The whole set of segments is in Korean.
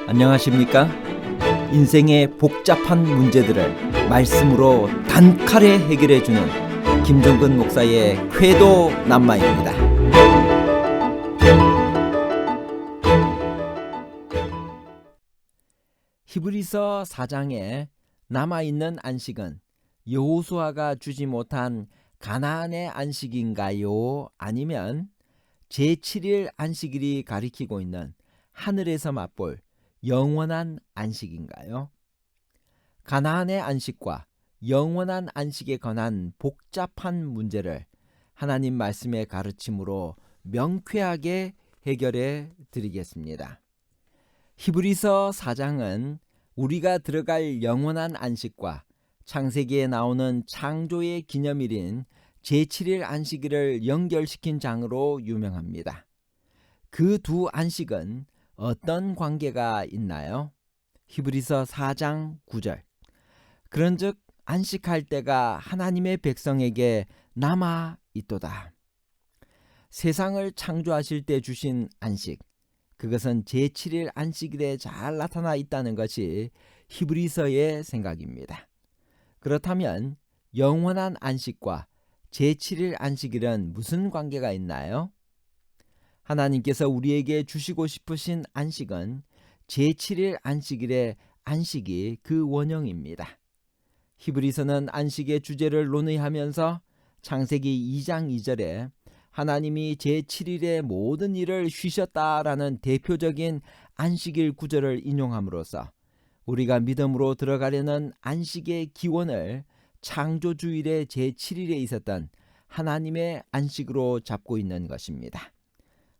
안녕하십니까? 인생의 복잡한 문제들을 말씀으로 단칼에 해결해주는 김종근 목사의 쾌도 남마입니다. 히브리서 4장에 남아있는 안식은 여호수아가 주지 못한 가나안의 안식인가요? 아니면 제7일 안식일이 가리키고 있는 하늘에서 맛볼 영원한 안식인가요? 가나안의 안식과 영원한 안식에 관한 복잡한 문제를 하나님 말씀의 가르침으로 명쾌하게 해결해 드리겠습니다. 히브리서 4장은 우리가 들어갈 영원한 안식과 창세기에 나오는 창조의 기념일인 제7일 안식일을 연결시킨 장으로 유명합니다. 그 두 안식은 어떤 관계가 있나요? 히브리서 4장 9절. 그런즉 안식할 때가 하나님의 백성에게 남아 있도다. 세상을 창조하실 때 주신 안식, 그것은 제7일 안식일에 잘 나타나 있다는 것이 히브리서의 생각입니다. 그렇다면 영원한 안식과 제7일 안식일은 무슨 관계가 있나요? 하나님께서 우리에게 주시고 싶으신 안식은 제7일 안식일의 안식이 그 원형입니다. 히브리서는 안식의 주제를 논의하면서 창세기 2장 2절에 하나님이 제7일의 모든 일을 쉬셨다라는 대표적인 안식일 구절을 인용함으로써 우리가 믿음으로 들어가려는 안식의 기원을 창조주일의 제7일에 있었던 하나님의 안식으로 잡고 있는 것입니다.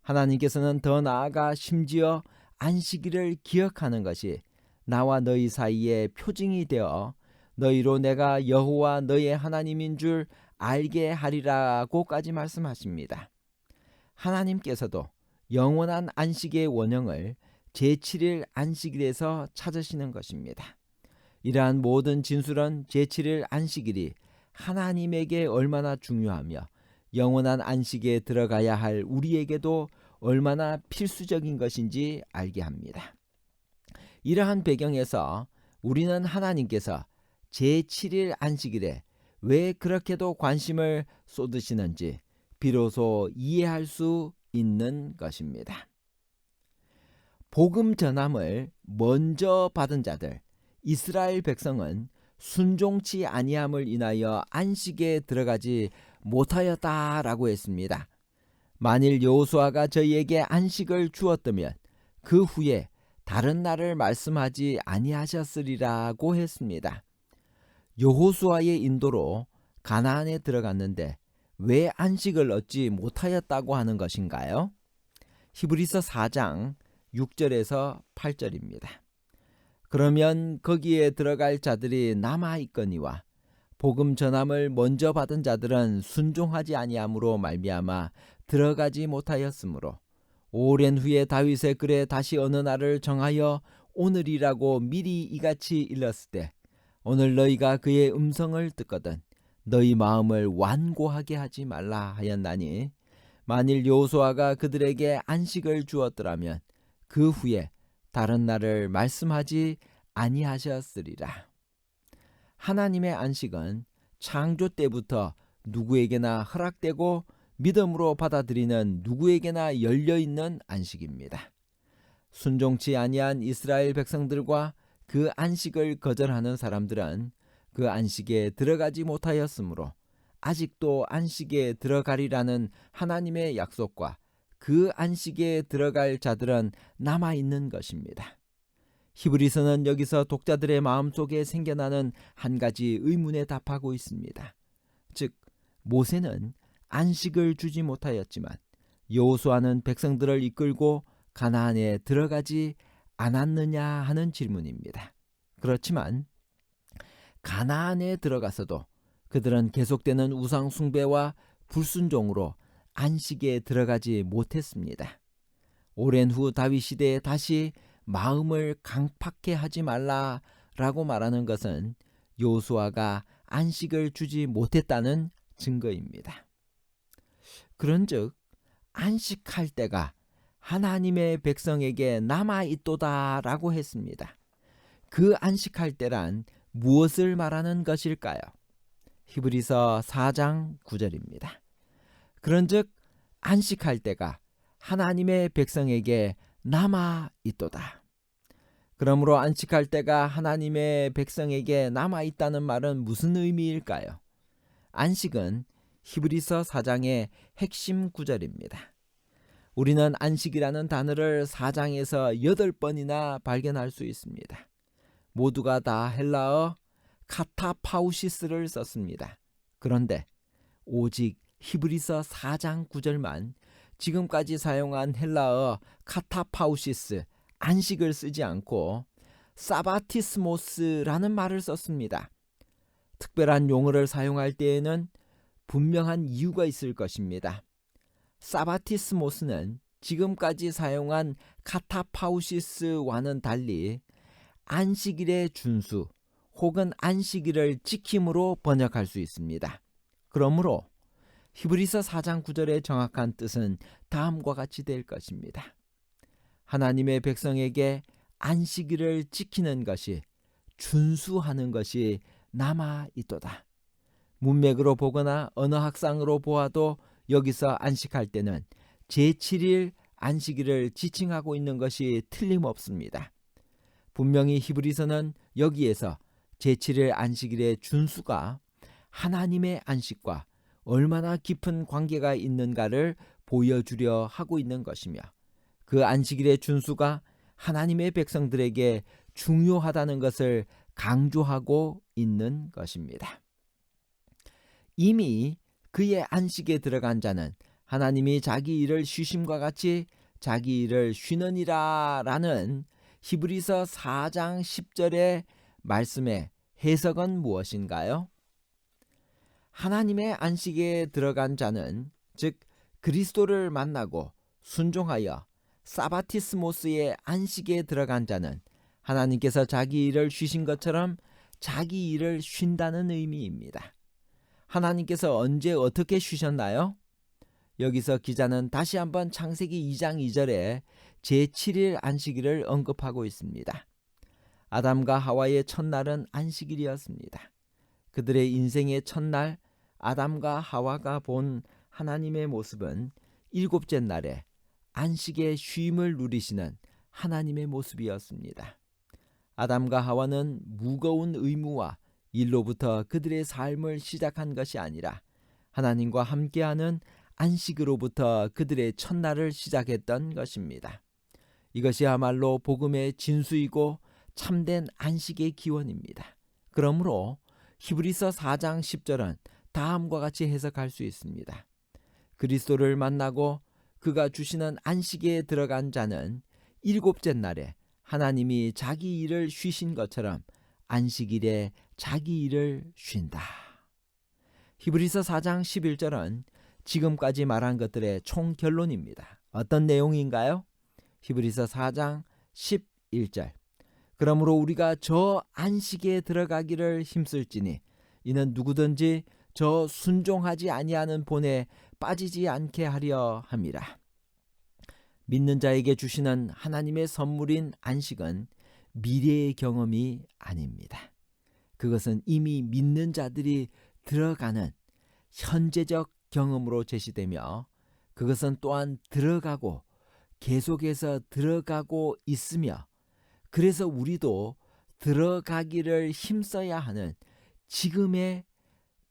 하나님께서는 더 나아가 심지어 안식일을 기억하는 것이 나와 너희 사이에 표징이 되어 너희로 내가 여호와 너의 하나님인 줄 알게 하리라고까지 말씀하십니다. 하나님께서도 영원한 안식의 원형을 제7일 안식일에서 찾으시는 것입니다. 이러한 모든 진술은 제7일 안식일이 하나님에게 얼마나 중요하며 영원한 안식에 들어가야 할 우리에게도 얼마나 필수적인 것인지 알게 합니다. 이러한 배경에서 우리는 하나님께서 제7일 안식일에 왜 그렇게도 관심을 쏟으시는지 비로소 이해할 수 있는 것입니다. 복음 전함을 먼저 받은 자들, 이스라엘 백성은 순종치 아니함을 인하여 안식에 들어가지 못하였다라고 했습니다. 만일 여호수아가 저희에게 안식을 주었다면 그 후에 다른 날을 말씀하지 아니하셨으리라고 했습니다. 여호수아의 인도로 가나안에 들어갔는데 왜 안식을 얻지 못하였다고 하는 것인가요? 히브리서 4장 6절에서 8절입니다. 그러면 거기에 들어갈 자들이 남아있거니와 복음 전함을 먼저 받은 자들은 순종하지 아니함으로 말미암아 들어가지 못하였으므로 오랜 후에 다윗의 글에 다시 어느 날을 정하여 오늘이라고 미리 이같이 일렀을 때 오늘 너희가 그의 음성을 듣거든 너희 마음을 완고하게 하지 말라 하였나니 만일 여호수아가 그들에게 안식을 주었더라면 그 후에 다른 날을 말씀하지 아니하셨으리라. 하나님의 안식은 창조 때부터 누구에게나 허락되고 믿음으로 받아들이는 누구에게나 열려있는 안식입니다. 순종치 아니한 이스라엘 백성들과 그 안식을 거절하는 사람들은 그 안식에 들어가지 못하였으므로 아직도 안식에 들어가리라는 하나님의 약속과 그 안식에 들어갈 자들은 남아있는 것입니다. 히브리서는 여기서 독자들의 마음속에 생겨나는 한 가지 의문에 답하고 있습니다. 즉 모세는 안식을 주지 못하였지만 여호수아는 백성들을 이끌고 가나안에 들어가지 않았느냐 하는 질문입니다. 그렇지만 가나안에 들어가서도 그들은 계속되는 우상 숭배와 불순종으로 안식에 들어가지 못했습니다. 오랜 후 다윗 시대에 다시 마음을 강팍해 하지 말라라고 말하는 것은 여호수아가 안식을 주지 못했다는 증거입니다. 그런즉 안식할 때가 하나님의 백성에게 남아있도다라고 했습니다. 그 안식할 때란 무엇을 말하는 것일까요? 히브리서 4장 9절입니다. 그런즉 안식할 때가 하나님의 백성에게 남아있도다. 그러므로 안식할 때가 하나님의 백성에게 남아있다는 말은 무슨 의미일까요? 안식은 히브리서 4장의 핵심 구절입니다. 우리는 안식이라는 단어를 4장에서 8번이나 발견할 수 있습니다. 모두가 다 헬라어 카타파우시스를 썼습니다. 그런데 오직 히브리서 4장 9절만 지금까지 사용한 헬라어 카타파우시스, 안식을 쓰지 않고 사바티스모스라는 말을 썼습니다. 특별한 용어를 사용할 때에는 분명한 이유가 있을 것입니다. 사바티스모스는 지금까지 사용한 카타파우시스와는 달리 안식일의 준수 혹은 안식일을 지킴으로 번역할 수 있습니다. 그러므로 히브리서 4장 9절의 정확한 뜻은 다음과 같이 될 것입니다. 하나님의 백성에게 안식일을 지키는 것이, 준수하는 것이 남아있도다. 문맥으로 보거나 언어학상으로 보아도 여기서 안식할 때는 제7일 안식일을 지칭하고 있는 것이 틀림없습니다. 분명히 히브리서는 여기에서 제7일 안식일의 준수가 하나님의 안식과 얼마나 깊은 관계가 있는가를 보여주려 하고 있는 것이며, 그 안식일의 준수가 하나님의 백성들에게 중요하다는 것을 강조하고 있는 것입니다. 이미 그의 안식에 들어간 자는 하나님이 자기 일을 쉬심과 같이 자기 일을 쉬느니라 라는 히브리서 4장 10절의 말씀의 해석은 무엇인가요? 하나님의 안식에 들어간 자는, 즉 그리스도를 만나고 순종하여 사바티스모스의 안식에 들어간 자는 하나님께서 자기 일을 쉬신 것처럼 자기 일을 쉰다는 의미입니다. 하나님께서 언제 어떻게 쉬셨나요? 여기서 기자는 다시 한번 창세기 2장 2절에 제7일 안식일을 언급하고 있습니다. 아담과 하와의 첫날은 안식일이었습니다. 그들의 인생의 첫날 아담과 하와가 본 하나님의 모습은 일곱째 날에 안식의 쉼을 누리시는 하나님의 모습이었습니다. 아담과 하와는 무거운 의무와 일로부터 그들의 삶을 시작한 것이 아니라 하나님과 함께하는 안식으로부터 그들의 첫날을 시작했던 것입니다. 이것이야말로 복음의 진수이고 참된 안식의 기원입니다. 그러므로 히브리서 4장 10절은 다음과 같이 해석할 수 있습니다. 그리스도를 만나고 그가 주시는 안식에 들어간 자는 일곱째 날에 하나님이 자기 일을 쉬신 것처럼 안식일에 자기 일을 쉰다. 히브리서 4장 11절은 지금까지 말한 것들의 총결론입니다. 어떤 내용인가요? 히브리서 4장 11절. 그러므로 우리가 저 안식에 들어가기를 힘쓸지니 이는 누구든지 저 순종하지 아니하는 본에 빠지지 않게 하려 함이라. 믿는 자에게 주시는 하나님의 선물인 안식은 미래의 경험이 아닙니다. 그것은 이미 믿는 자들이 들어가는 현재적 경험으로 제시되며, 그것은 또한 들어가고 계속해서 들어가고 있으며, 그래서 우리도 들어가기를 힘써야 하는 지금의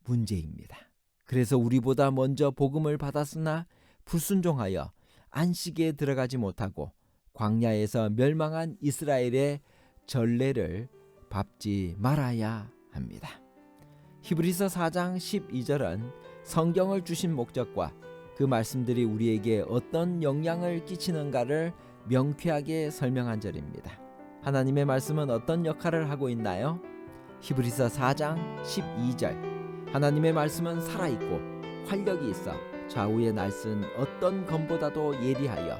문제입니다. 그래서 우리보다 먼저 복음을 받았으나 불순종하여 안식에 들어가지 못하고 광야에서 멸망한 이스라엘의 전례를 밟지 말아야 합니다. 히브리서 4장 12절은 성경을 주신 목적과 그 말씀들이 우리에게 어떤 영향을 끼치는가를 명쾌하게 설명한 절입니다. 하나님의 말씀은 어떤 역할을 하고 있나요? 히브리서 4장 12절. 하나님의 말씀은 살아있고 활력이 있어 좌우에 날쓴 어떤 검보다도 예리하여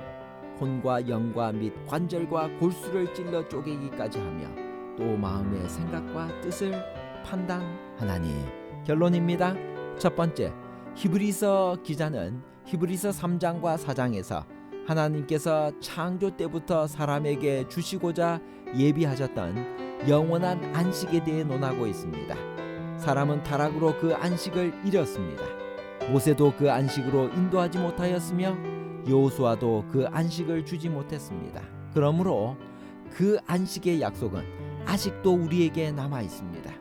혼과 영과 및 관절과 골수를 찔러 쪼개기까지 하며 또 마음의 생각과 뜻을 판단하나니. 결론입니다. 첫 번째, 히브리서 기자는 히브리서 3장과 4장에서 하나님께서 창조 때부터 사람에게 주시고자 예비하셨던 영원한 안식에 대해 논하고 있습니다. 사람은 타락으로 그 안식을 잃었습니다. 모세도 그 안식으로 인도하지 못하였으며 여호수아도 그 안식을 주지 못했습니다. 그러므로 그 안식의 약속은 아직도 우리에게 남아 있습니다.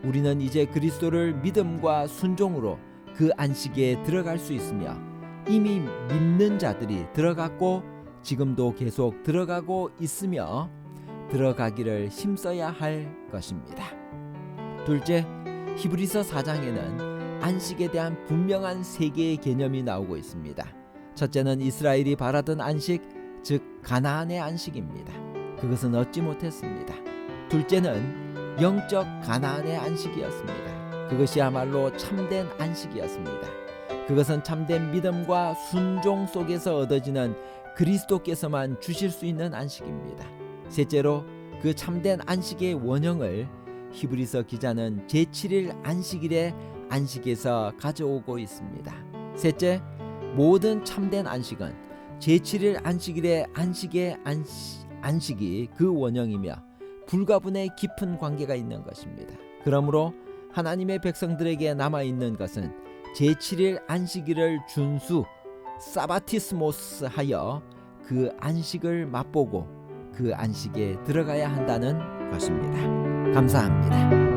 우리는 이제 그리스도를 믿음과 순종으로 그 안식에 들어갈 수 있으며 이미 믿는 자들이 들어갔고 지금도 계속 들어가고 있으며 들어가기를 힘써야 할 것입니다. 둘째, 히브리서 4장에는 안식에 대한 분명한 세 개의 개념이 나오고 있습니다. 첫째는 이스라엘이 바라던 안식, 즉 가나안의 안식입니다. 그것은 얻지 못했습니다. 둘째는 영적 가나안의 안식이었습니다. 그것이야말로 참된 안식이었습니다. 그것은 참된 믿음과 순종 속에서 얻어지는 그리스도께서만 주실 수 있는 안식입니다. 셋째로 그 참된 안식의 원형을 히브리서 기자는 제7일 안식일의 안식에서 가져오고 있습니다. 셋째, 모든 참된 안식은 제7일 안식일의 안식이 그 원형이며 불가분의 깊은 관계가 있는 것입니다. 그러므로 하나님의 백성들에게 남아있는 것은 제7일 안식일을 준수 사바티스모스 하여 그 안식을 맛보고 그 안식에 들어가야 한다는 것입니다. 감사합니다.